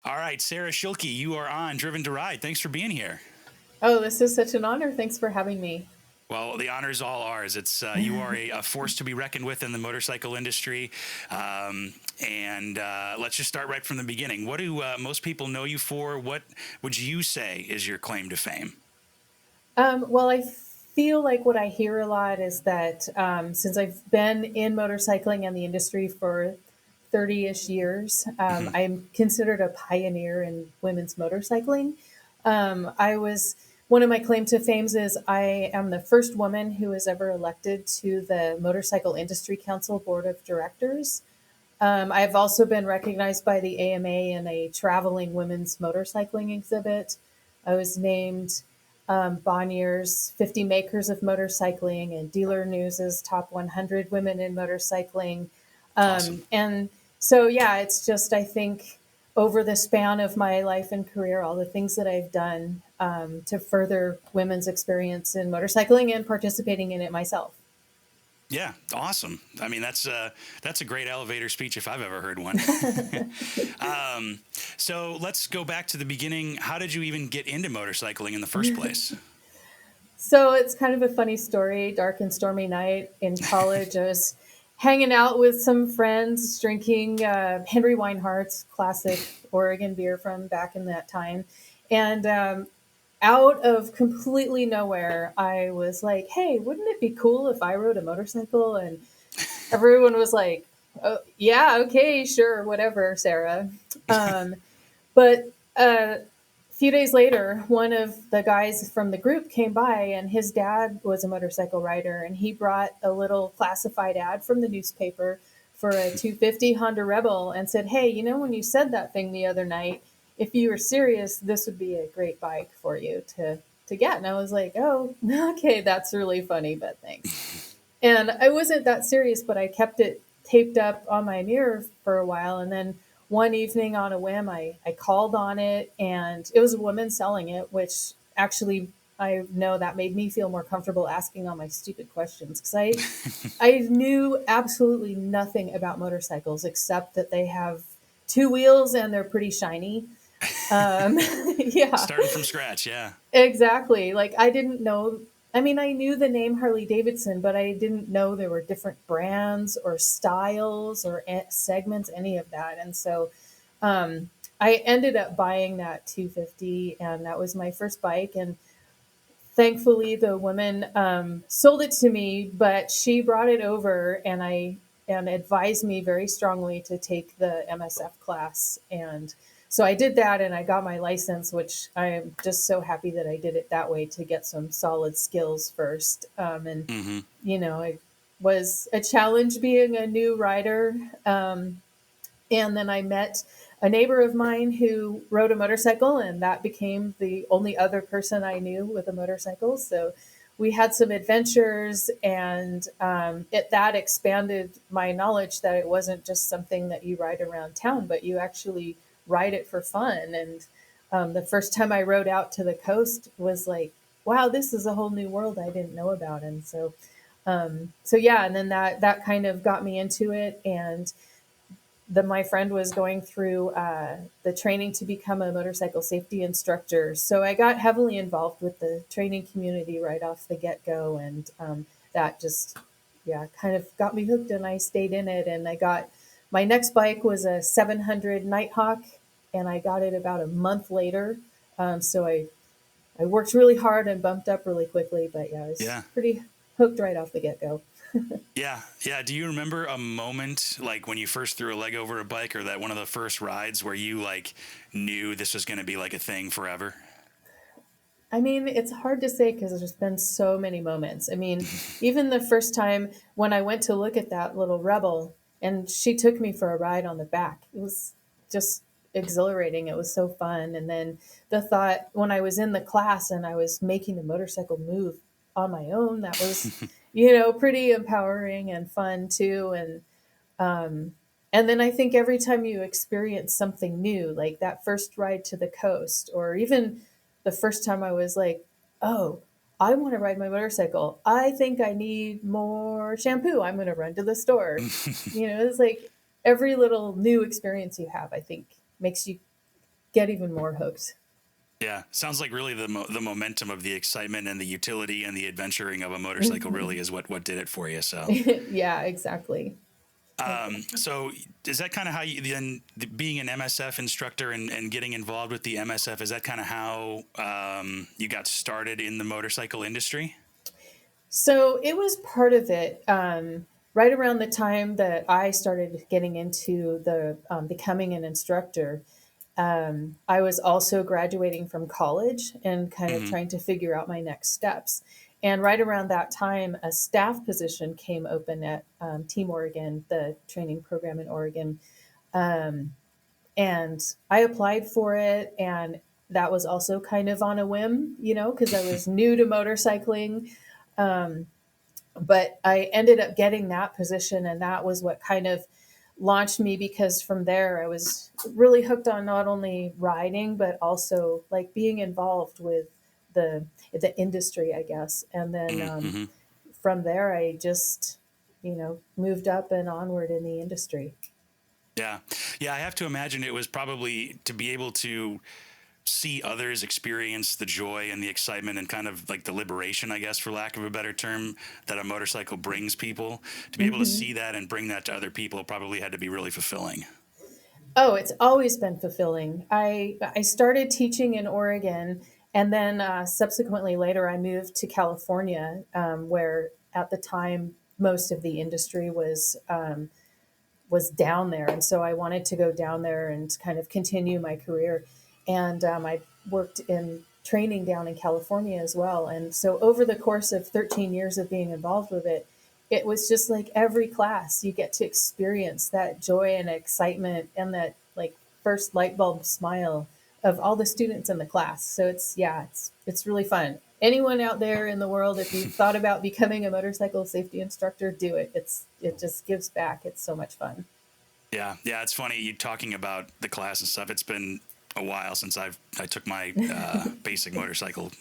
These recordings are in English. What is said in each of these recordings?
All right, Sarah Schilke, you are on Driven to Ride. Thanks for being here. Oh, this is such an honor. Thanks for having me. Well, the honor is all ours. It's you are a force to be reckoned with in the motorcycle industry, and let's just start right from the beginning. What do most people know you for? What would you say is your claim to fame? Well, I feel like what I hear a lot is that since I've been in motorcycling and the industry for 30-ish years, Hmm. I'm considered a pioneer in women's motorcycling. I was One of my claim to fames is I am the first woman who was ever elected to the Motorcycle Industry Council Board of Directors. I've also been recognized by the AMA in a traveling women's motorcycling exhibit. I was named Bonnier's 50 Makers of Motorcycling and Dealer News's Top 100 Women in Motorcycling. Awesome. And so, yeah, it's just, I think, over the span of my life and career, all the things that I've done to further women's experience in motorcycling and participating in it myself. Yeah, awesome. I mean, that's a great elevator speech if I've ever heard one. um, so let's go back to the beginning. How did you even get into motorcycling in the first place? So it's kind of a funny story. Dark and stormy night in college. I was hanging out with some friends, drinking Henry Weinhardt's classic Oregon beer from back in that time. And out of completely nowhere, I was like, hey, wouldn't it be cool if I rode a motorcycle? And everyone was like, oh, yeah, okay, sure, whatever, Sarah. Um, but a few days later, one of the guys from the group came by, and his dad was a motorcycle rider, and he brought a little classified ad from the newspaper for a 250 Honda Rebel and said, hey, you know, when you said that thing the other night, if you were serious, this would be a great bike for you to get. And I was like, oh, okay, that's really funny, but thanks. And I wasn't that serious, but I kept it taped up on my mirror for a while. And then one evening on a whim, I called on it, and it was a woman selling it, which actually I know that made me feel more comfortable asking all my stupid questions because I knew absolutely nothing about motorcycles except that they have two wheels and they're pretty shiny. Um, yeah. Starting from scratch, yeah. Exactly. Like I didn't know. I mean, I knew the name Harley Davidson, but I didn't know there were different brands or styles or segments, any of that. And so I ended up buying that 250, and that was my first bike. And thankfully, the woman sold it to me, but she brought it over, and advised me very strongly to take the MSF class. And so I did that, and I got my license, which I am just so happy that I did it that way to get some solid skills first. And Hmm. you know, it was a challenge being a new rider. And then I met a neighbor of mine who rode a motorcycle, and that became the only other person I knew with a motorcycle. So we had some adventures, and that expanded my knowledge that it wasn't just something that you ride around town, but you actually ride it for fun. And the first time I rode out to the coast was like, wow, this is a whole new world I didn't know about. And so yeah, and then that kind of got me into it. And my friend was going through the training to become a motorcycle safety instructor. So I got heavily involved with the training community right off the get go. And that just, yeah, kind of got me hooked, and I stayed in it. And I got my next bike was a 700 Nighthawk, and I got it about a month later. So I worked really hard and bumped up really quickly. But yeah, I was Yeah. pretty hooked right off the get go. Yeah, yeah. Do you remember a moment like when you first threw a leg over a bike, or that one of the first rides where you like knew this was going to be like a thing forever? I mean, it's hard to say because there's been so many moments. I mean, even the first time when I went to look at that little rebel and she took me for a ride on the back, it was just exhilarating. It was so fun. And then the thought when I was in the class and I was making the motorcycle move on my own, that was, pretty empowering and fun too. And then I think every time you experience something new, like that first ride to the coast, or even the first time I was like, oh, I want to ride my motorcycle. I think I need more shampoo. I'm going to run to the store. It's like every little new experience you have, I think, makes you get even more hooked. Yeah, sounds like really the momentum of the excitement and the utility and the adventuring of a motorcycle Hmm. really is what did it for you. So, Yeah, exactly. Exactly. so is that kind of how you then being an MSF instructor and getting involved with the MSF? Is that kind of how you got started in the motorcycle industry? So it was part of it. Right around the time that I started getting into the becoming an instructor, I was also graduating from college and kind of Hmm. trying to figure out my next steps. And right around that time, a staff position came open at Team Oregon, the training program in Oregon. Um, and I applied for it. And that was also kind of on a whim, because I was new to motorcycling. Um, but I ended up getting that position, and that was what kind of launched me, because from there I was really hooked on not only riding but also like being involved with the industry, I guess. And then Hmm. from there I just moved up and onward in the industry. Yeah, yeah. I have to imagine it was probably to be able to see others experience the joy and the excitement and kind of like the liberation, I guess, for lack of a better term, that a motorcycle brings people. To be able to Hmm. see that and bring that to other people probably had to be really fulfilling. Oh, it's always been fulfilling. I started teaching in Oregon, and then subsequently later I moved to California, where at the time most of the industry was down there, and so I wanted to go down there and kind of continue my career. And I worked in training down in California as well. And so over the course of 13 years of being involved with it, it was just like every class you get to experience that joy and excitement and that like first light bulb smile of all the students in the class. So it's really fun. Anyone out there in the world, if you've thought about becoming a motorcycle safety instructor, do it. It just gives back. It's so much fun. Yeah, yeah. It's funny you talking about the class and stuff. It's been a while since I took my basic motorcycle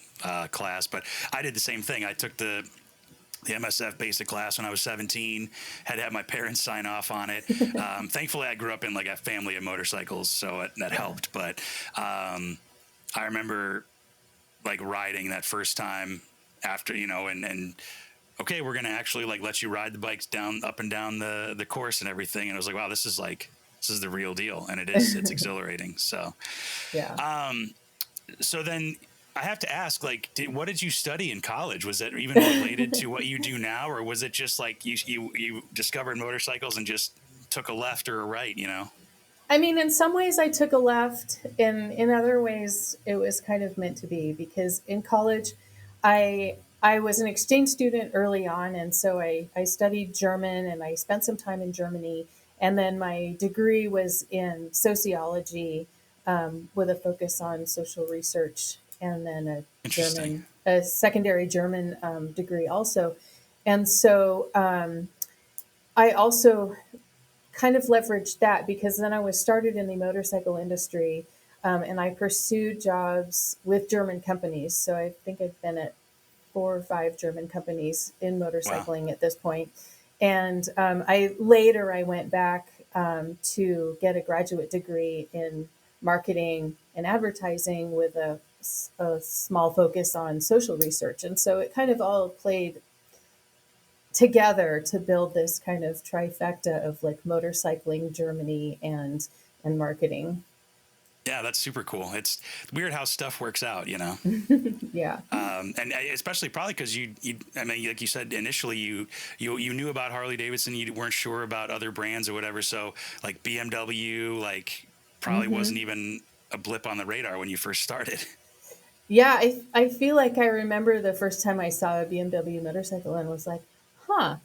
class, but I did the same thing. I took the MSF basic class when I was 17. Had to have my parents sign off on it. Thankfully, I grew up in like a family of motorcycles, so that Yeah. helped. But I remember like riding that first time after, and okay, we're gonna actually like let you ride the bikes down up and down the course and everything. And I was like, wow, this is the real deal, and it's exhilarating. So Yeah. um, so then I have to ask, like, what did you study in college? Was that even related to what you do now, or was it just like you discovered motorcycles and just took a left or a right? I mean, in some ways, I took a left. In other ways, it was kind of meant to be, because in college, I was an exchange student early on, and so I studied German and I spent some time in Germany. And then my degree was in sociology, with a focus on social research, and then Interesting. a secondary German degree also. And so I also kind of leveraged that, because then I was started in the motorcycle industry, and I pursued jobs with German companies. So I think I've been at 4 or 5 German companies in Wow. motorcycling at this point. And I went back to get a graduate degree in marketing and advertising with a small focus on social research. And so it kind of all played together to build this kind of trifecta of like motorcycling, Germany, and marketing. Yeah, that's super cool. It's weird how stuff works out. Yeah. And especially probably because I mean, like you said initially, you knew about Harley Davidson, you weren't sure about other brands or whatever. So like BMW, like probably wasn't Hmm. even a blip on the radar when you first started. Yeah, I feel like I remember the first time I saw a BMW motorcycle and was like, huh,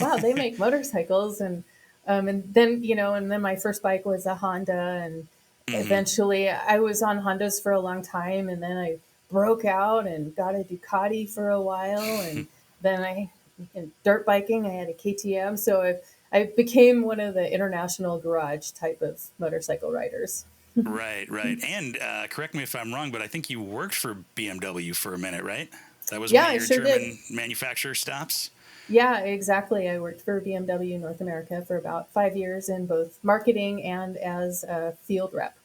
wow, they make motorcycles. And then my first bike was a Honda, and Hmm. eventually I was on Hondas for a long time, and then I broke out and got a Ducati for a while, and then in dirt biking I had a KTM. So I became one of the international garage type of motorcycle riders. Right, right. And correct me if I'm wrong, but I think you worked for BMW for a minute, right? That was Yeah, one of I your sure did. German manufacturer stops. Yeah, exactly. I worked for BMW North America for about 5 years in both marketing and as a field rep.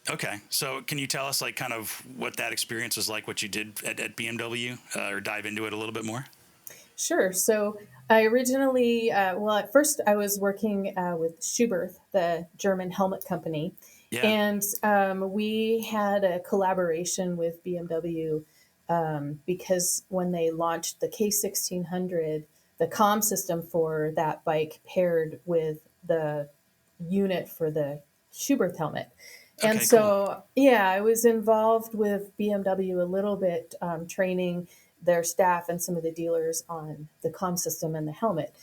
Okay. So can you tell us like kind of what that experience was like, what you did at BMW, or dive into it a little bit more? Sure. So I originally, well, at first I was working with Schubert, the German helmet company, Yeah. and we had a collaboration with BMW because when they launched the K1600, the comm system for that bike paired with the unit for the Schubert helmet. And Okay, cool. so, yeah, I was involved with BMW a little bit, training their staff and some of the dealers on the comm system and the helmet.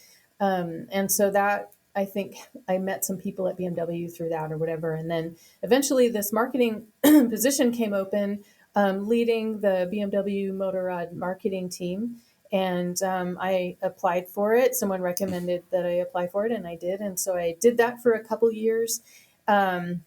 And so that I think I met some people at BMW through that or whatever. And then eventually this marketing position came open, leading the BMW Motorrad marketing team. And I applied for it. Someone recommended that I apply for it, and I did. And so I did that for a couple years. Um,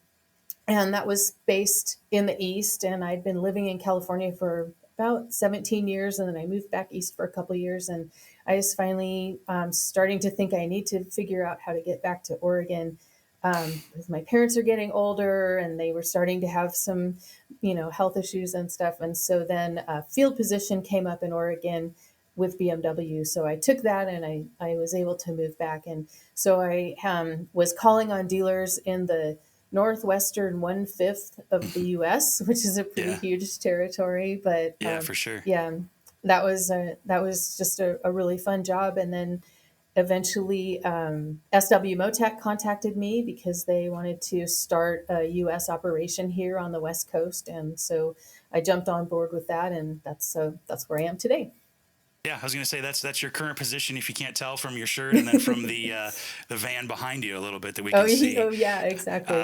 and that was based in the East. And I'd been living in California for about 17 years, and then I moved back east for a couple of years. And I was finally starting to think I need to figure out how to get back to Oregon because my parents are getting older, and they were starting to have some, health issues and stuff. And so then a field position came up in Oregon with BMW. So I took that, and I was able to move back. And so I was calling on dealers in the northwestern 1/5 of the U.S., which is a pretty Yeah. huge territory. But Yeah, for sure. yeah, that was just a really fun job. And then eventually, SW Motec contacted me because they wanted to start a U.S. operation here on the West Coast, and so I jumped on board with that, and that's where I am today. Yeah, I was going to say that's your current position if you can't tell from your shirt and then from the van behind you a little bit that we Oh, can see. oh yeah, exactly.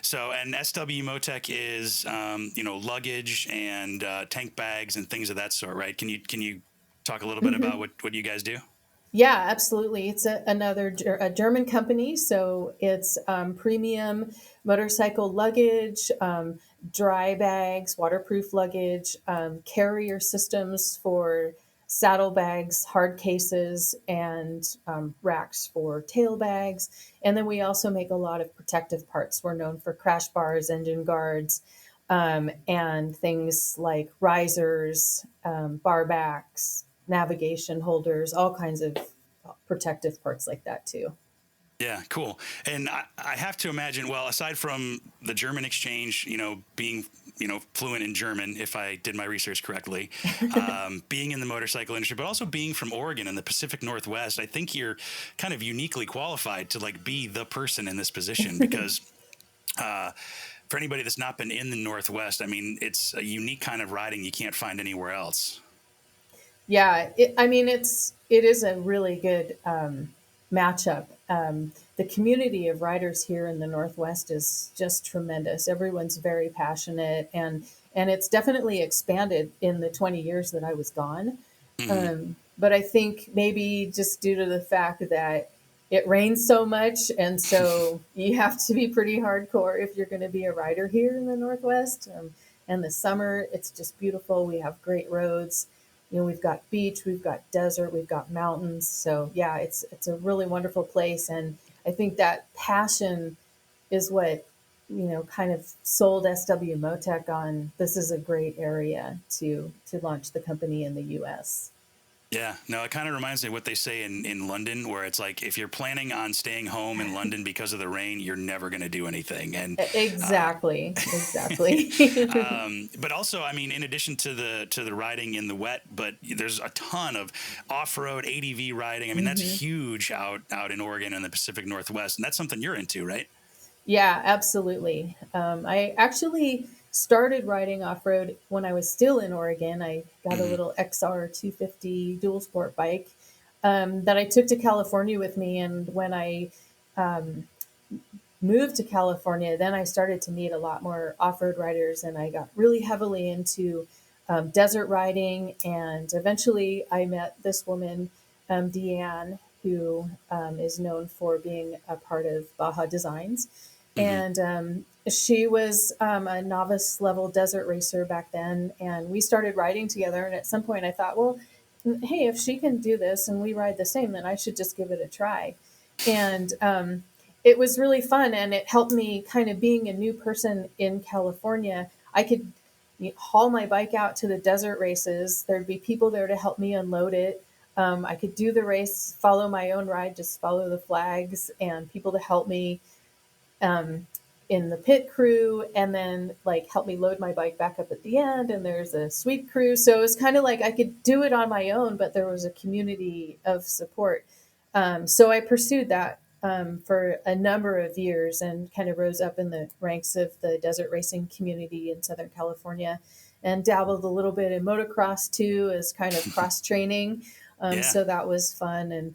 So, and SW Motec is luggage and tank bags and things of that sort, right? Can you talk a little bit about what you guys do? Yeah, absolutely. It's a German company, so it's premium motorcycle luggage, dry bags, waterproof luggage, carrier systems for saddlebags, hard cases, and racks for tail bags. And then we also make a lot of protective parts. We're known for crash bars, engine guards, and things like risers, bar backs, navigation holders, all kinds of protective parts like that too. Yeah, cool. And I have to imagine, well, aside from the German exchange, being, fluent in German, if I did my research correctly, being in the motorcycle industry, but also being from Oregon and the Pacific Northwest, I think you're kind of uniquely qualified to like be the person in this position because, for anybody that's not been in the Northwest, I mean, it's a unique kind of riding you can't find anywhere else. Yeah, it is a really good matchup. The community of riders here in the Northwest is just tremendous. Everyone's very passionate, and it's definitely expanded in the 20 years that I was gone. Hmm. But I think maybe just due to the fact that it rains so much, and so you have to be pretty hardcore if you're going to be a rider here in the Northwest. And the summer, it's just beautiful. We have great roads. We've got beach, we've got desert, we've got mountains. So yeah, it's a really wonderful place, and I think that passion is what kind of sold SW Motec on. This is a great area to launch the company in the U.S. Yeah, no, it kind of reminds me of what they say in London, where it's like if you're planning on staying home in London because of the rain, you're never going to do anything. And Exactly. but also, I mean, in addition to the riding in the wet, but there's a ton of off-road ADV riding. I mean, that's hmm huge out in Oregon and the Pacific Northwest, and that's something you're into, right? Yeah, absolutely. I actually started riding off road when I was still in Oregon. I got a Hmm. little XR 250 dual sport bike that I took to California with me. And when I moved to California, then I started to meet a lot more off road riders, and I got really heavily into desert riding. And eventually, I met this woman, Deanne, who is known for being a part of Baja Designs. Hmm. And she was a novice level desert racer back then, and we started riding together. And at some point, I thought, well, hey, if she can do this and we ride the same, then I should just give it a try. And it was really fun, and it helped me kind of being a new person in California. I could haul my bike out to the desert races. There'd be people there to help me unload it. I could do the race, follow my own ride, just follow the flags, and people to help me um, in the pit crew, and then like help me load my bike back up at the end. And there's a sweep crew. So it was kind of like I could do it on my own, but there was a community of support. So I pursued that for a number of years and kind of rose up in the ranks of the desert racing community in Southern California, and dabbled a little bit in motocross too, as kind of cross training. Yeah. So that was fun. And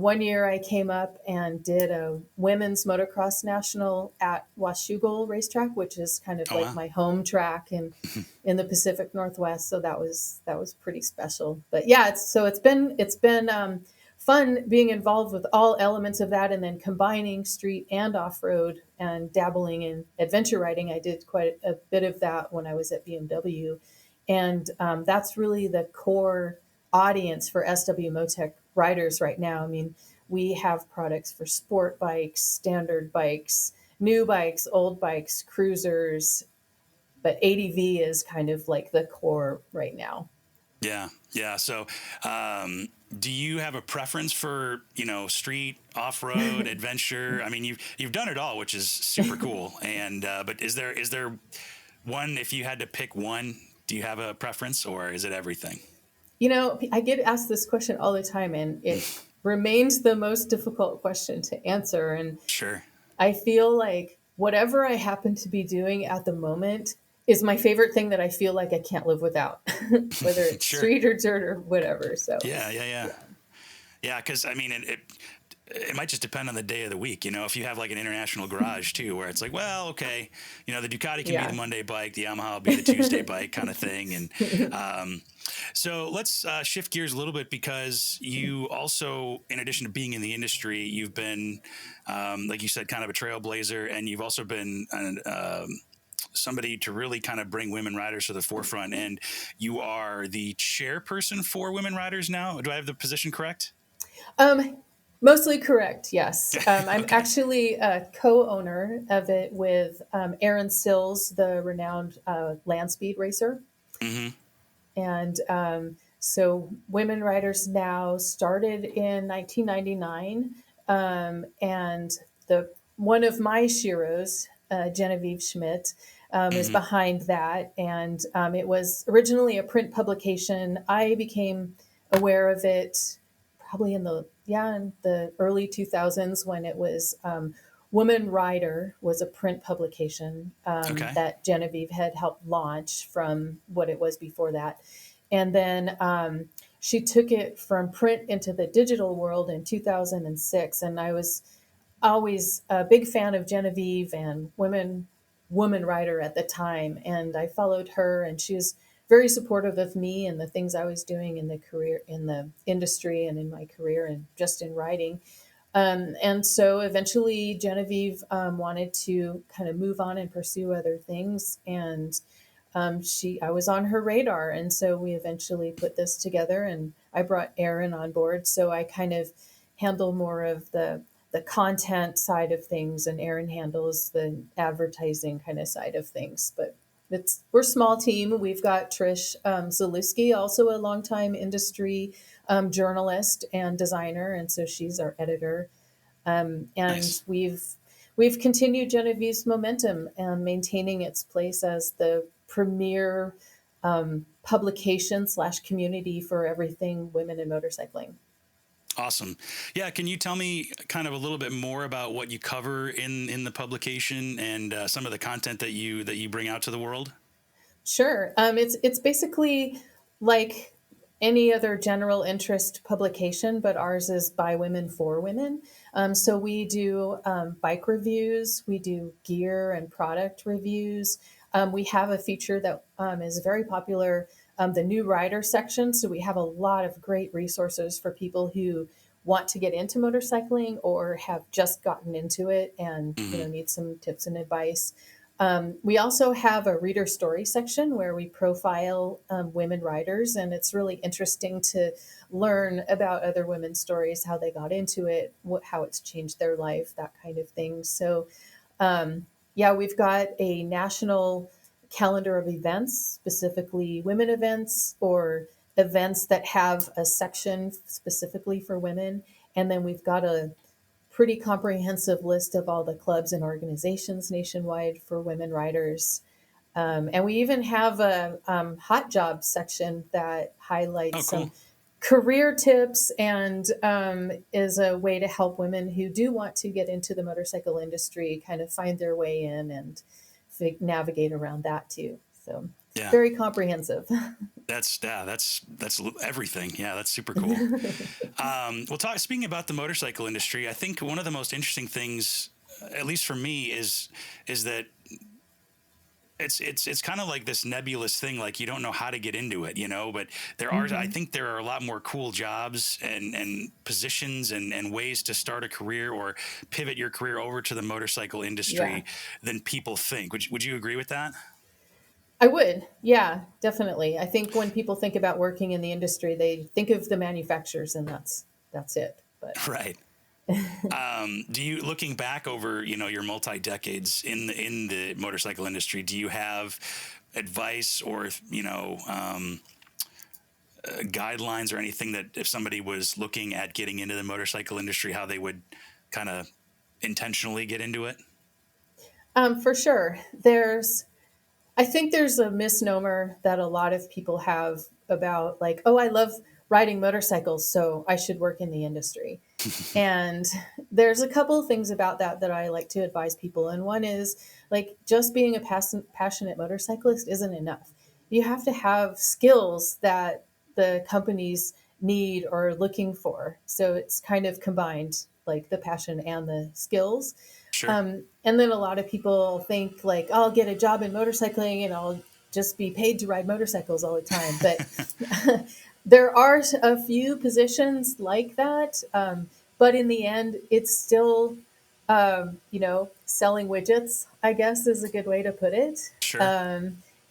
one year I came up and did a women's motocross national at Washougal racetrack, which is kind of Oh, like wow. my home track in the Pacific Northwest. So that was pretty special. But yeah, it's been fun being involved with all elements of that, and then combining street and off road and dabbling in adventure riding. I did quite a bit of that when I was at BMW, and that's really the core audience for SW Motec riders right now. I mean, we have products for sport bikes, standard bikes, new bikes, old bikes, cruisers, but ADV is kind of like the core right now. Yeah, yeah. So, do you have a preference for street, off road, adventure? I mean, you've done it all, which is super cool. And but is there one? If you had to pick one, do you have a preference, or is it everything? I get asked this question all the time, and it remains the most difficult question to answer. And Sure, I feel like whatever I happen to be doing at the moment is my favorite thing that I feel like I can't live without, whether it's sure. street or dirt or whatever. So, Yeah, yeah, yeah. yeah. Yeah, because I mean, it might just depend on the day of the week. If you have like an international garage too, where it's like, well, okay, the Ducati can be the Yeah. Monday bike, the Yamaha will be the Tuesday bike kind of thing. And so let's shift gears a little bit, because you also, in addition to being in the industry, you've been, like you said, kind of a trailblazer, and you've also been somebody to really kind of bring women riders to the forefront. And you are the chairperson for women riders now. Do I have the position correct? Um, Mostly correct, yes. I'm Okay. actually a co-owner of it with Aaron Sills, the renowned land speed racer. Hmm. And so Women Riders Now started in 1999. And the one of my Shiros, Genevieve Schmidt, is Hmm. behind that. And it was originally a print publication. I became aware of it probably in the early 2000s, when it was Woman Rider was a print publication Okay. that Genevieve had helped launch from what it was before that. And then she took it from print into the digital world in 2006. And I was always a big fan of Genevieve and woman writer at the time, and I followed her, and she was very supportive of me and the things I was doing in the career, in the industry, and in my career, and just in writing. And so eventually Genevieve wanted to kind of move on and pursue other things, and I was on her radar, and so we eventually put this together, and I brought Aaron on board, so I kind of handle more of the content side of things, and Aaron handles the advertising kind of side of things. But we're a small team. We've got Trish Zalewski, also a longtime industry journalist and designer, and so she's our editor. And Nice. we've continued Genevieve's momentum and maintaining its place as the premier publication slash community for everything women in motorcycling. Awesome. Yeah. Can you tell me kind of a little bit more about what you cover in the publication, and some of the content that you bring out to the world? Sure. It's basically like any other general interest publication, but ours is by women for women. So we do bike reviews, we do gear and product reviews. We have a feature that is very popular, the new rider section. So we have a lot of great resources for people who want to get into motorcycling or have just gotten into it and Hmm. need some tips and advice. We also have a reader story section where we profile women writers, and it's really interesting to learn about other women's stories, how they got into it, how it's changed their life, that kind of thing. So, yeah, we've got a national calendar of events, specifically women events or events that have a section specifically for women. And then we've got a pretty comprehensive list of all the clubs and organizations nationwide for women riders. And we even have a hot job section that Oh, highlights cool. some career tips and is a way to help women who do want to get into the motorcycle industry kind of find their way in and navigate around that too. So it's Yeah. very comprehensive. That's everything. Yeah, that's super cool. Well, speaking about the motorcycle industry, I think one of the most interesting things, at least for me, is that it's kind of like this nebulous thing. Like you don't know how to get into it, but I Hmm. think there are a lot more cool jobs and positions and ways to start a career or pivot your career over to the motorcycle Yeah. industry than people think. Would you agree with that? I would. Yeah, definitely. I think when people think about working in the industry, they think of the manufacturers and that's it. But Right. Do you, looking back over, your multi decades in the motorcycle industry, do you have advice or, guidelines or anything that if somebody was looking at getting into the motorcycle industry, how they would kind of intentionally get into it? for sure, I think there's a misnomer that a lot of people have about like, oh, I love riding motorcycles, so I should work in the industry. And there's a couple of things about that that I like to advise people. And one is like just being a passionate motorcyclist isn't enough. You have to have skills that the companies need or are looking for. So it's kind of combined, like the passion and the skills. Sure. And then a lot of people think like, I'll get a job in motorcycling and I'll just be paid to ride motorcycles all the time. But there are a few positions like that. But in the end, it's still, selling widgets, I guess is a good way to put it. Sure.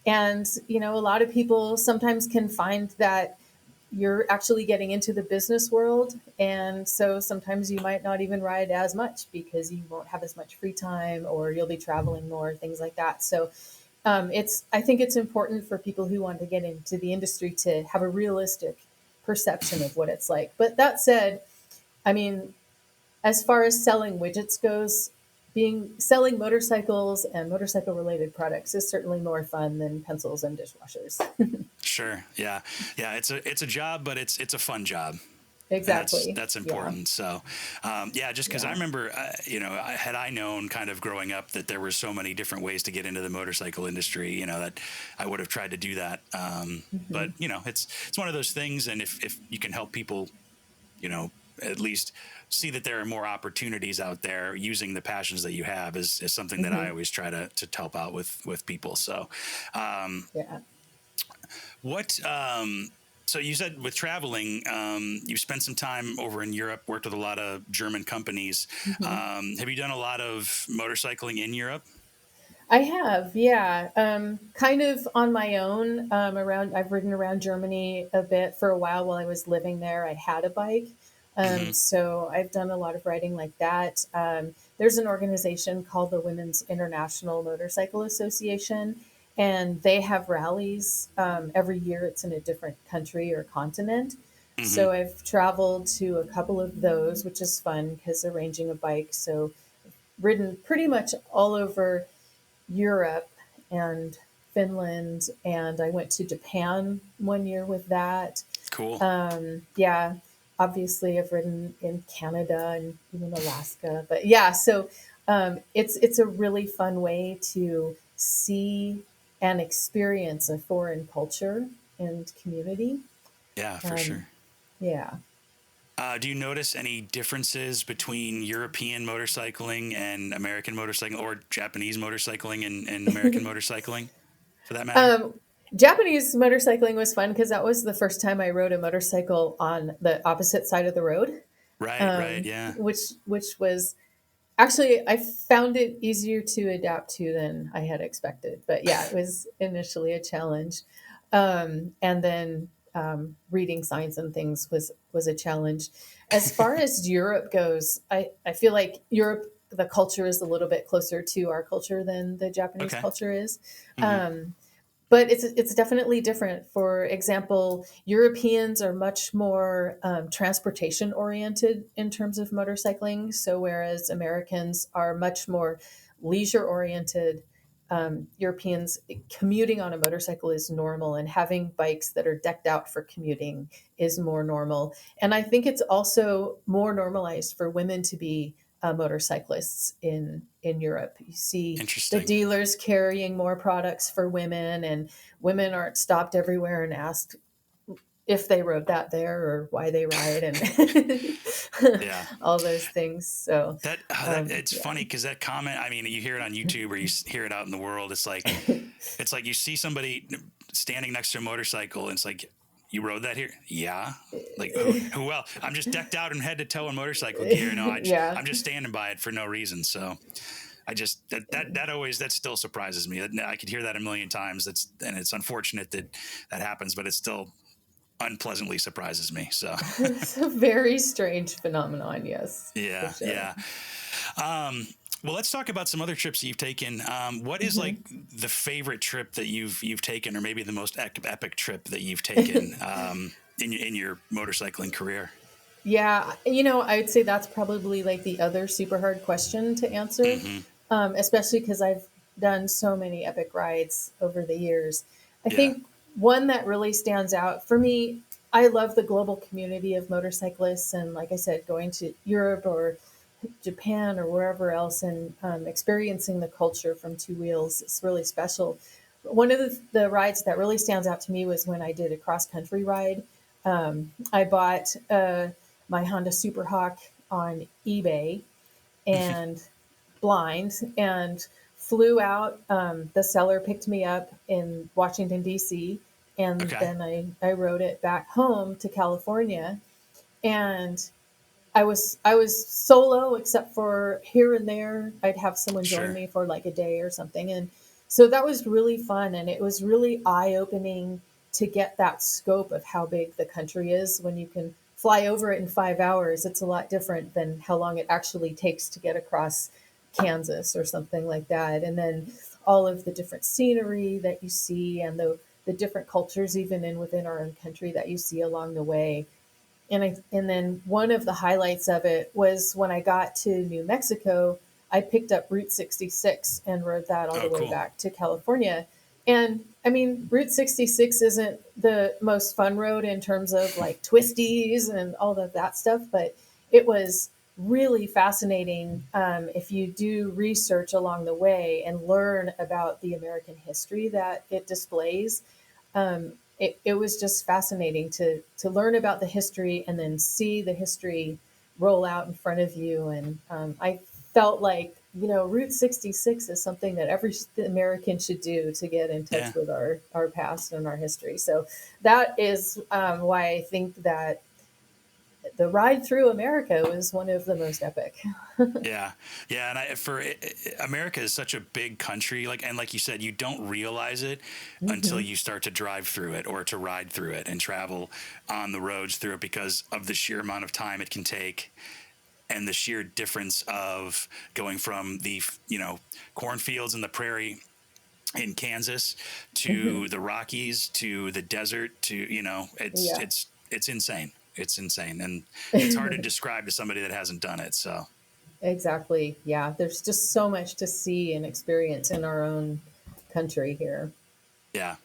And, a lot of people sometimes can find that you're actually getting into the business world. And so sometimes you might not even ride as much because you won't have as much free time or you'll be traveling more, things like that. So I think it's important for people who want to get into the industry to have a realistic perception of what it's like. But that said, I mean, as far as selling widgets goes, being selling motorcycles and motorcycle related products is certainly more fun than pencils and dishwashers. Sure. Yeah. Yeah. It's a job, but it's a fun job. And Exactly. that's Yeah. important. So, yeah, just because I Yeah. remember, had I known kind of growing up that there were so many different ways to get into the motorcycle industry, that I would have tried to do that. But Hmm. it's one of those things, and if you can help people, at least see that there are more opportunities out there using the passions that you have is something that I Hmm. always try to help out with people. So, um, Yeah. what so you said with traveling, you spent some time over in Europe, worked with a lot of German companies. Hmm. Have you done a lot of motorcycling in Europe? I have, yeah. Kind of on my own. I've ridden around Germany a bit for a while I was living there. I had a bike, Hmm. so I've done a lot of riding like that. There's an organization called the Women's International Motorcycle Association, and they have rallies every year. It's in a different country or continent. Hmm. So I've traveled to a couple of those, which is fun because arranging a bike. So ridden pretty much all over Europe and Finland, and I went to Japan one year with that. Cool. Yeah, obviously I've ridden in Canada and even Alaska, but yeah, so it's a really fun way to see and experience a foreign culture and community. Yeah, for Um, sure. yeah. Do you notice any differences between European motorcycling and American motorcycling, or Japanese motorcycling and American motorcycling, for that matter? Um, Japanese motorcycling was fun because that was the first time I rode a motorcycle on the opposite side of the road, Right. Right. Yeah. which was Actually, I found it easier to adapt to than I had expected. But yeah, it was initially a challenge. And then reading signs and things was a challenge. As far as Europe goes, I feel like Europe, the culture is a little bit closer to our culture than the Japanese Okay. culture is. Hmm. Um, but it's definitely different. For example, Europeans are much more transportation oriented in terms of motorcycling. So whereas Americans are much more leisure oriented, Europeans, commuting on a motorcycle is normal, and having bikes that are decked out for commuting is more normal. And I think it's also more normalized for women to be motorcyclists in Europe. You see the Interesting. dealers carrying more products for women, and women aren't stopped everywhere and asked if they rode that there or why they ride, and Yeah. all those things. So That it's yeah. funny because that comment. I mean, you hear it on YouTube or you hear it out in the world. It's like you see somebody standing next to a motorcycle, and it's like, you rode that here? Yeah. Like who? Well, I'm just decked out in head to toe in motorcycle gear. No, Yeah. I'm just standing by it for no reason. So I just that always that still surprises me. I could hear that a million times. And it's unfortunate that that happens, but it still unpleasantly surprises me. So It's a very strange phenomenon, yes, for yeah, sure. yeah. Um, well, let's talk about some other trips that you've taken. What is like Mhm. the favorite trip that you've taken, or maybe the most epic trip that you've taken in your motorcycling career? Yeah, I would say that's probably like the other super hard question to answer, Hmm. especially because I've done so many epic rides over the years. I Yeah. think one that really stands out for me, I love the global community of motorcyclists. And like I said, going to Europe or Japan or wherever else and experiencing the culture from two wheels is really special. One of the rides that really stands out to me was when I did a cross country ride. I bought my Honda Superhawk on eBay and blind and flew out. The seller picked me up in Washington, D.C., and Okay. then I rode it back home to California. And I was solo, except for here and there I'd have someone join Sure. me for like a day or something. And so that was really fun, and it was really eye-opening to get that scope of how big the country is. When you can fly over it in 5 hours, it's a lot different than how long it actually takes to get across Kansas or something like that. And then all of the different scenery that you see, and the different cultures even in within our own country that you see along the way. And then one of the highlights of it was when I got to New Mexico, I picked up Route 66 and rode that all Oh, the way cool. back to California. And I mean, Route 66 isn't the most fun road in terms of like twisties and all of that stuff, but it was really fascinating if you do research along the way and learn about the American history that it displays. It was just fascinating to learn about the history and then see the history roll out in front of you. And I felt like, Route 66 is something that every American should do to get in Yeah. touch with our past and our history. So that is why I think that the ride through America was one of the most epic. Yeah, yeah, and America is such a big country, like you said, you don't realize it until Hmm. you start to drive through it or to ride through it and travel on the roads through it because of the sheer amount of time it can take and the sheer difference of going from the cornfields and the prairie in Kansas Hmm. to the Rockies to the desert to it's Yeah. it's it's insane. It's insane, and it's hard to describe to somebody that hasn't done it. So. Exactly. Yeah. There's just so much to see and experience in our own country here. Yeah.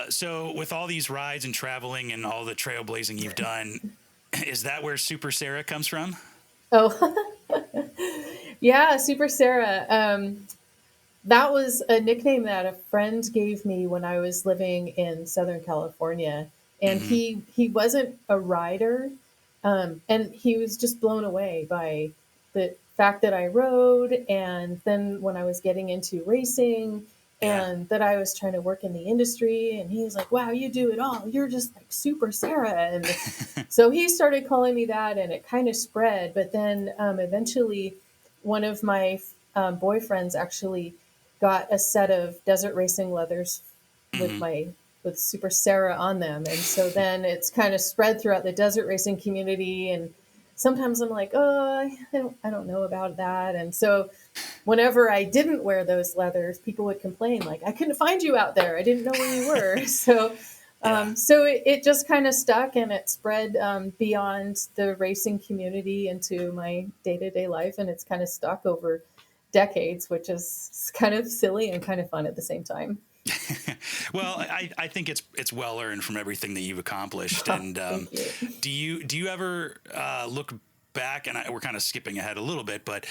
So with all these rides and traveling and all the trailblazing you've done, is that where Super Sarah comes from? Oh, yeah. Super Sarah. That was a nickname that a friend gave me when I was living in Southern California. And Hmm. he wasn't a rider. And he was just blown away by the fact that I rode. And then when I was getting into racing Yeah. and that I was trying to work in the industry, and he was like, wow, you do it all. You're just like Super Sarah. And so he started calling me that, and it kind of spread. But then eventually, one of my boyfriends actually got a set of desert racing leathers with Hmm. my with Super Sarah on them, and so then it's kind of spread throughout the desert racing community. And sometimes I'm like, oh, I don't know about that, and so whenever I didn't wear those leathers, people would complain like, I couldn't find you out there. I didn't know where you were. So, Yeah. it just kind of stuck, and it spread beyond the racing community into my day to day life, and it's kind of stuck over decades, which is kind of silly and kind of fun at the same time. Well, I think it's well earned from everything that you've accomplished. And Thank you. do you ever look back? And we're kind of skipping ahead a little bit, but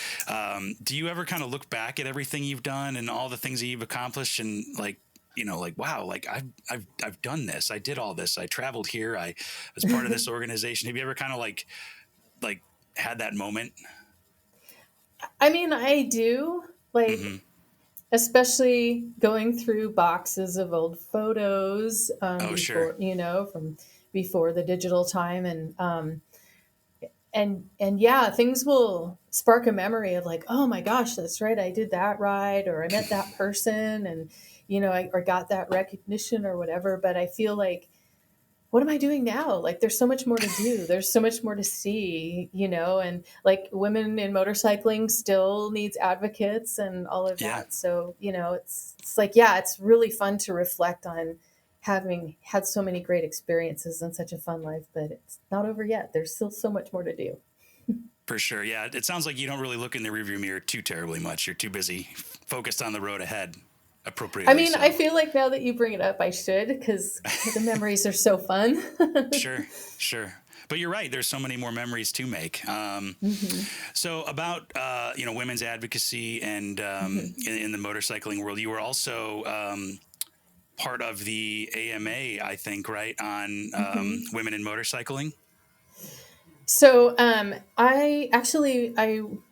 do you ever kind of look back at everything you've done and all the things that you've accomplished, and like, like, wow, like I've done this, I did all this, I traveled here, I was part of this organization. Have you ever kind of like had that moment? I mean, I do Hmm. like, especially going through boxes of old photos Oh, sure. before, from before the digital time, and yeah, things will spark a memory of like, oh my gosh, that's right, I did that ride, or I met that person, and or got that recognition or whatever. But I feel like, what am I doing now? Like, there's so much more to do. There's so much more to see, and like, women in motorcycling still needs advocates and all of Yeah. that. So, it's like, yeah, it's really fun to reflect on having had so many great experiences and such a fun life, but it's not over yet. There's still so much more to do. For sure. Yeah. It sounds like you don't really look in the rearview mirror too terribly much. You're too busy focused on the road ahead, I appropriately mean, I so. feel like now that you bring it up, I should, because the memories are so fun. Sure. Sure. But you're right. There's so many more memories to make. Hmm. So about, women's advocacy and Hmm. in the motorcycling world, you were also part of the AMA, I think, right, on Hmm. women in motorcycling. So, I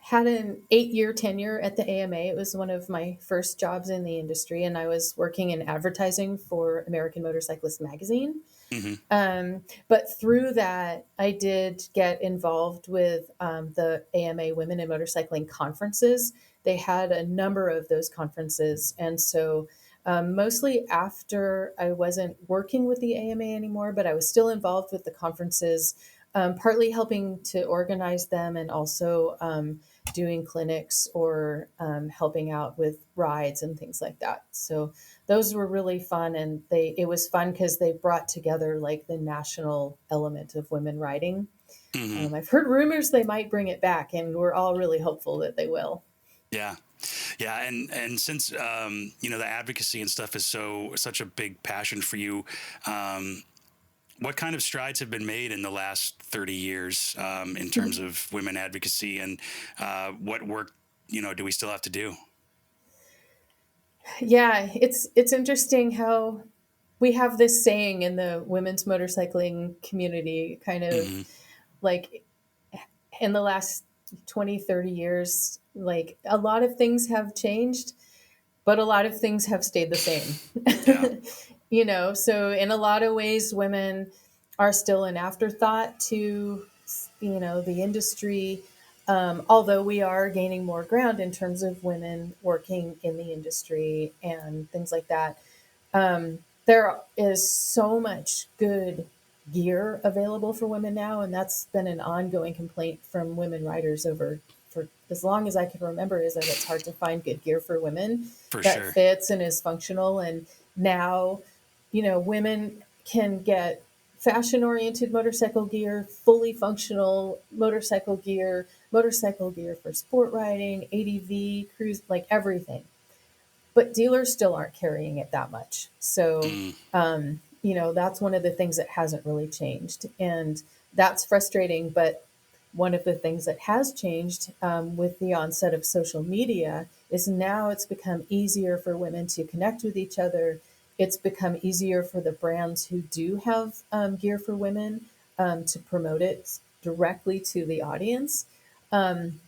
had an 8-year tenure at the AMA. It was one of my first jobs in the industry, and I was working in advertising for American Motorcyclist magazine. Hmm. But through that, I did get involved with the AMA Women in Motorcycling conferences. They had a number of those conferences. And so, mostly after I wasn't working with the AMA anymore, but I was still involved with the conferences, partly helping to organize them, and also doing clinics, or helping out with rides and things like that. So those were really fun, and it was fun because they brought together like the national element of women riding. Hmm. I've heard rumors they might bring it back, and we're all really hopeful that they will. Yeah. Yeah. And since, the advocacy and stuff is such a big passion for you, um, what kind of strides have been made in the last 30 years in terms of women advocacy, and what work, do we still have to do? Yeah, it's interesting how we have this saying in the women's motorcycling community, kind of Hmm. like, in the last 20, 30 years, like, a lot of things have changed, but a lot of things have stayed the same. Yeah. So in a lot of ways, women are still an afterthought to, the industry. Although we are gaining more ground in terms of women working in the industry and things like that. There is so much good gear available for women now, and that's been an ongoing complaint from women riders over for as long as I can remember, is that it's hard to find good gear for women For that sure. fits and is functional. And now, women can get fashion oriented motorcycle gear, fully functional motorcycle gear for sport riding, ADV, cruise, like everything. But dealers still aren't carrying it that much. So, Mm. that's one of the things that hasn't really changed. And that's frustrating. But one of the things that has changed with the onset of social media is now it's become easier for women to connect with each other. It's become easier for the brands who do have gear for women to promote it directly to the audience. Um,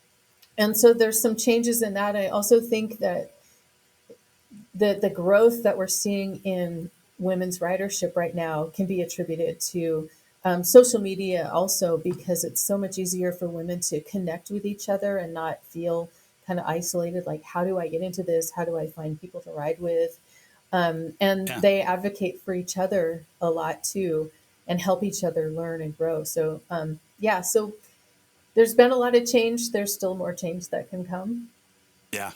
and so there's some changes in that. I also think that the growth that we're seeing in women's ridership right now can be attributed to social media also, because it's so much easier for women to connect with each other and not feel kind of isolated. Like, how do I get into this? How do I find people to ride with? And Yeah. they advocate for each other a lot too, and help each other learn and grow. So yeah, so there's been a lot of change. There's still more change that can come. Yeah.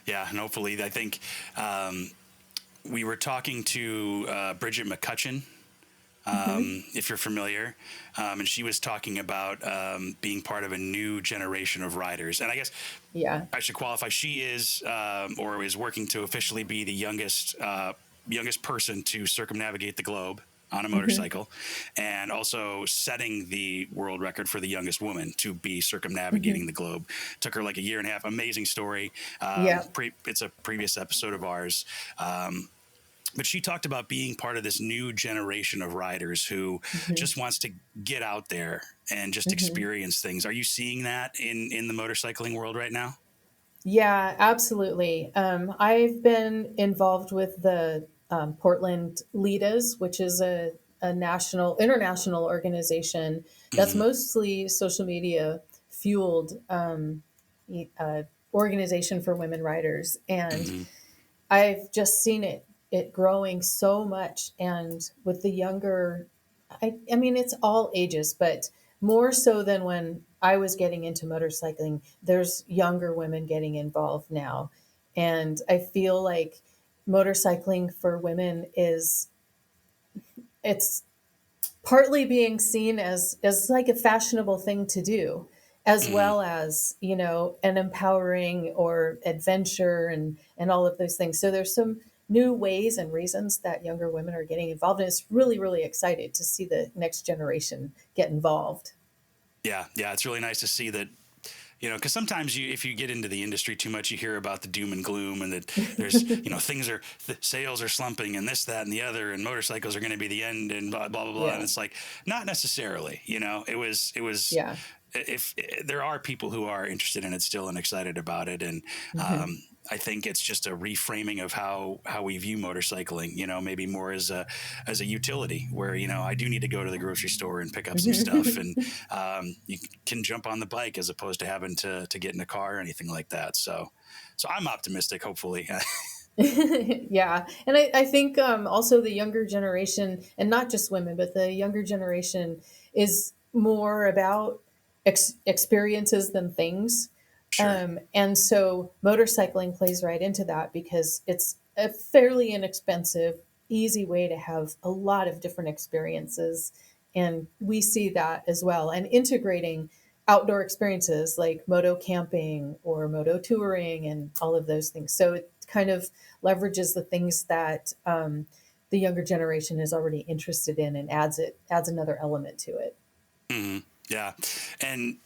Yeah. And hopefully, I think we were talking to Bridget McCutcheon, Hmm. if you're familiar, and she was talking about being part of a new generation of riders. And I guess Yeah. I should qualify. She is or is working to officially be the youngest person to circumnavigate the globe on a Hmm. motorcycle, and also setting the world record for the youngest woman to be Hmm. circumnavigating the globe. Took her like a year and a half. Amazing story. Yeah. It's a previous episode of ours. But she talked about being part of this new generation of riders who Hmm. just wants to get out there and just Hmm. experience things. Are you seeing that in the motorcycling world right now? Yeah, absolutely. I've been involved with the Portland LIDAs, which is a national, international organization that's Hmm. mostly social media fueled uh, organization for women riders. And Hmm. I've just seen it growing so much, and with the younger, I mean it's all ages, but more so than when I was getting into motorcycling. There's younger women getting involved now, and I feel like motorcycling for women is it's partly being seen as like a fashionable thing to do, as Hmm. well as, you know, an empowering or adventure and all of those things. So there's some new ways and reasons that younger women are getting involved, and it's really really excited to see the next generation get involved. Yeah, yeah, it's really nice to see that. Because sometimes if you get into the industry too much, you hear about the doom and gloom, and that there's, sales are slumping, and this, that, and the other, and motorcycles are going to be the end, and blah blah blah blah. And Yeah. it's like not necessarily. It was. Yeah. If there are people who are interested in it still and excited about it, and Hmm. I think it's just a reframing of how we view motorcycling. Maybe more as a utility, where I do need to go to the grocery store and pick up some stuff, and you can jump on the bike as opposed to having to get in a car or anything like that. So I'm optimistic. Hopefully. Yeah. And I think also the younger generation, and not just women, but the younger generation is more about experiences than things. Sure. And so motorcycling plays right into that because it's a fairly inexpensive, easy way to have a lot of different experiences. And we see that as well. And integrating outdoor experiences like moto camping or moto touring and all of those things. So it kind of leverages the things that the younger generation is already interested in and adds another element to it. Hmm. Yeah, and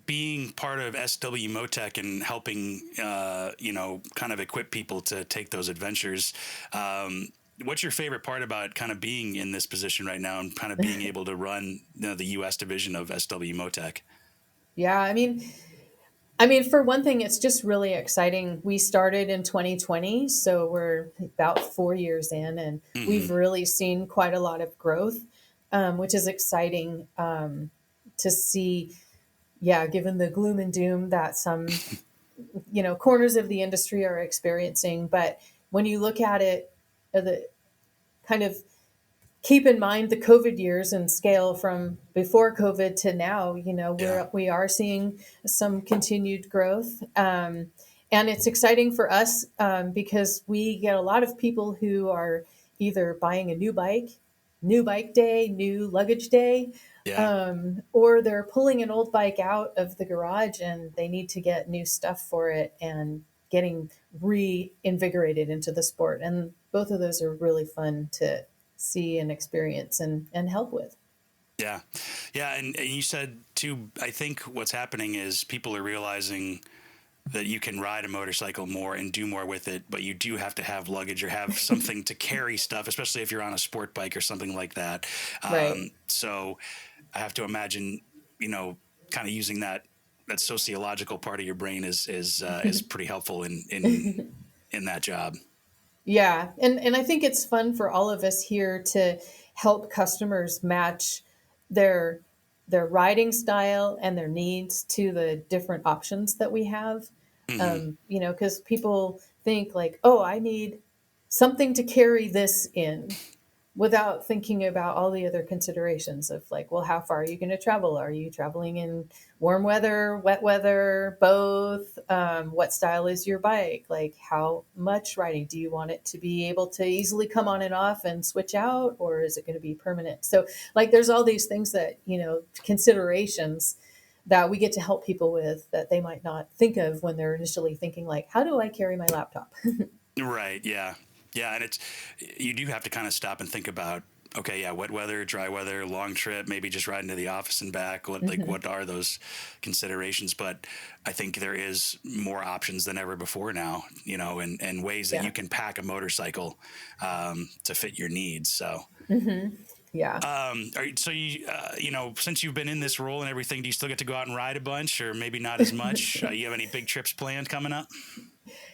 being part of SW Motec and helping, kind of equip people to take those adventures. What's your favorite part about kind of being in this position right now and kind of being able to run the U.S. division of SW Motec? Yeah, I mean, for one thing, it's just really exciting. We started in 2020, so we're about 4 years in, and Hmm. we've really seen quite a lot of growth, which is exciting to see. Yeah, given the gloom and doom that some corners of the industry are experiencing, but when you look at it, the kind of keep in mind the COVID years and scale from before COVID to now, Yeah. we are seeing some continued growth. And it's exciting for us because we get a lot of people who are either buying a new bike day, new luggage day, Yeah. or they're pulling an old bike out of the garage and they need to get new stuff for it and getting reinvigorated into the sport. And both of those are really fun to see and experience and help with. Yeah. Yeah. And you said too, I think what's happening is people are realizing that you can ride a motorcycle more and do more with it, but you do have to have luggage or have something to carry stuff, especially if you're on a sport bike or something like that. Right. So I have to imagine, kind of using that sociological part of your brain is pretty helpful in that job. Yeah. And I think it's fun for all of us here to help customers match their their riding style and their needs to the different options that we have. Hmm. Because people think like, oh, I need something to carry this in, without thinking about all the other considerations of like, well, how far are you going to travel? Are you traveling in warm weather, wet weather, both? What style is your bike? Like, how much riding? Do you want it to be able to easily come on and off and switch out, or is it going to be permanent? So, like, there's all these things that, considerations that we get to help people with that they might not think of when they're initially thinking, like, how do I carry my laptop? Right. Yeah. Yeah. And you do have to kind of stop and think about, okay, yeah, wet weather, dry weather, long trip, maybe just riding to the office and back. What are those considerations? But I think there is more options than ever before now, and ways that Yeah. you can pack a motorcycle to fit your needs. So, Yeah. since you've been in this role and everything, do you still get to go out and ride a bunch, or maybe not as much? You have any big trips planned coming up?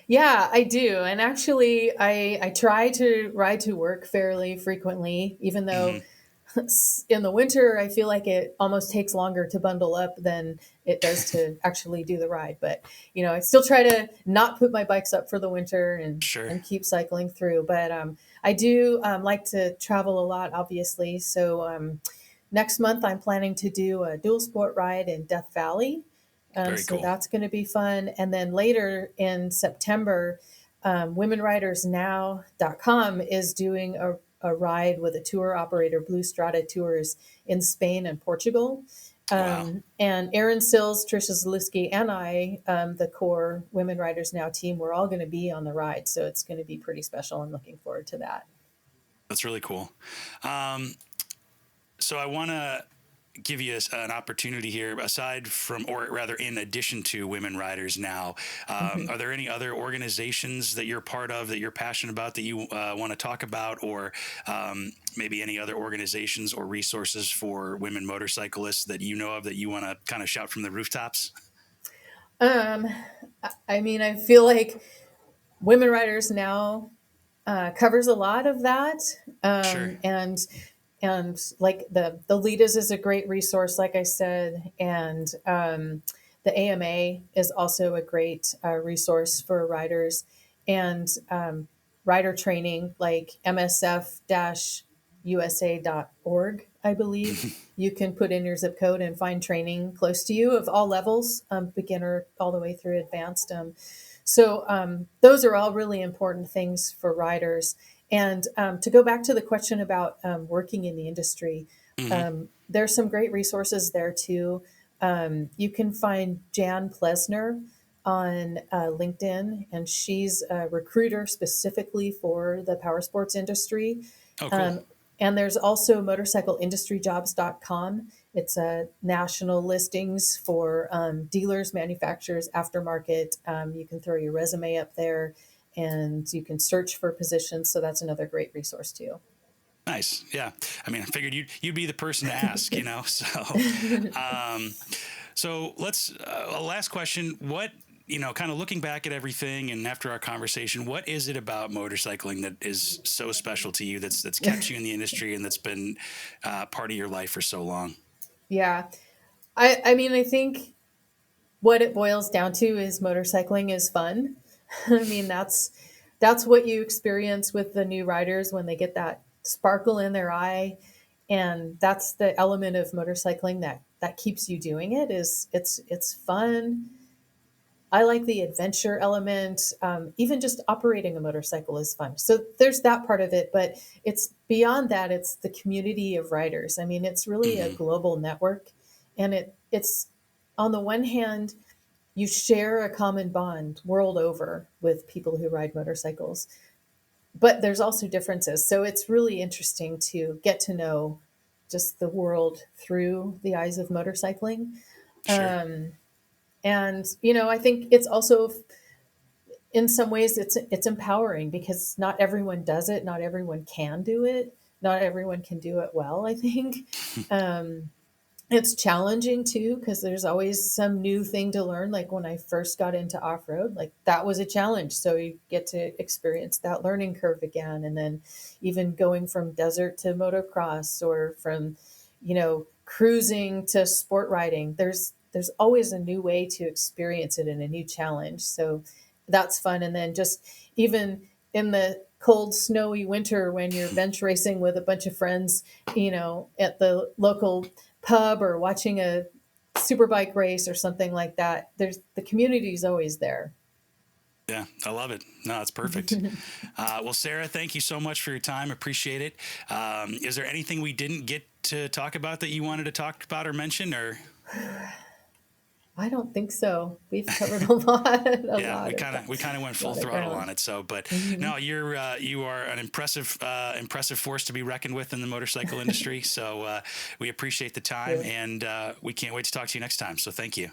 Yeah, I do. And actually, I try to ride to work fairly frequently, even though Hmm. in the winter, I feel like it almost takes longer to bundle up than it does to actually do the ride. But, I still try to not put my bikes up for the winter Sure. and keep cycling through. But I do like to travel a lot, obviously. So next month, I'm planning to do a dual sport ride in Death Valley. Very So cool. that's going to be fun. And then later in September, womenridersnow.com is doing a ride with a tour operator, Blue Strata Tours, in Spain and Portugal. Wow. And Erin Sills, Trisha Zalewski, and I, the core Women Riders Now team, we're all going to be on the ride. So it's going to be pretty special. I'm looking forward to that. That's really cool. Um, so I want to give you an opportunity here, aside from, or rather, in addition to Women Riders Now. Mhm. Are there any other organizations that you're part of that you're passionate about that you want to talk about, or maybe any other organizations or resources for women motorcyclists that you know of that you want to kind of shout from the rooftops? Um, I mean, I feel like Women Riders Now covers a lot of that. Sure. And like the Litas is a great resource, like I said, and the AMA is also a great resource for riders, and rider training like msf-usa.org, I believe. You can put in your zip code and find training close to you of all levels, beginner all the way through advanced. So those are all really important things for riders. And to go back to the question about working in the industry, Hmm. there's some great resources there too. You can find Jan Plesner on LinkedIn, and she's a recruiter specifically for the power sports industry. Oh, cool. Um, and there's also motorcycleindustryjobs.com. It's a national listings for dealers, manufacturers, aftermarket. You can throw your resume up there and you can search for positions. So that's another great resource too. Nice. Yeah. I mean, I figured you'd be the person to ask, um, so let's, a last question. What, kind of looking back at everything and after our conversation, what is it about motorcycling that is so special to you that's kept you in the industry and that's been part of your life for so long? Yeah. I mean, I think what it boils down to is motorcycling is fun. I mean, that's what you experience with the new riders when they get that sparkle in their eye, and that's the element of motorcycling that keeps you doing it. Is it's fun. I like the adventure element. Even just operating a motorcycle is fun. So there's that part of it, but it's beyond that. It's the community of riders. I mean, it's really a Hmm. global network, and it's on the one hand, you share a common bond world over with people who ride motorcycles, but there's also differences. So it's really interesting to get to know just the world through the eyes of motorcycling. Sure. Um, and I think it's also, in some ways, it's empowering because not everyone does it, not everyone can do it, not everyone can do it well, I think. um, it's challenging too because there's always some new thing to learn. Like when I first got into off-road, like that was a challenge, so you get to experience that learning curve again. And then even going from desert to motocross, or from cruising to sport riding, there's always a new way to experience it and a new challenge. So that's fun. And then just even in the cold, snowy winter when you're bench racing with a bunch of friends, at the local pub or watching a superbike race or something like that, there's the community is always there. Yeah, I love it. No, it's perfect. Well, Sarah, thank you so much for your time. Appreciate it. Is there anything we didn't get to talk about that you wanted to talk about or mention, or? I don't think so. We've covered a lot. Yeah, we kind of went full throttle on it. So, but no, you are an impressive force to be reckoned with in the motorcycle industry. So we appreciate the time, and we can't wait to talk to you next time. So thank you.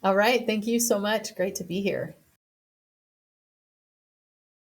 All right, thank you so much. Great to be here.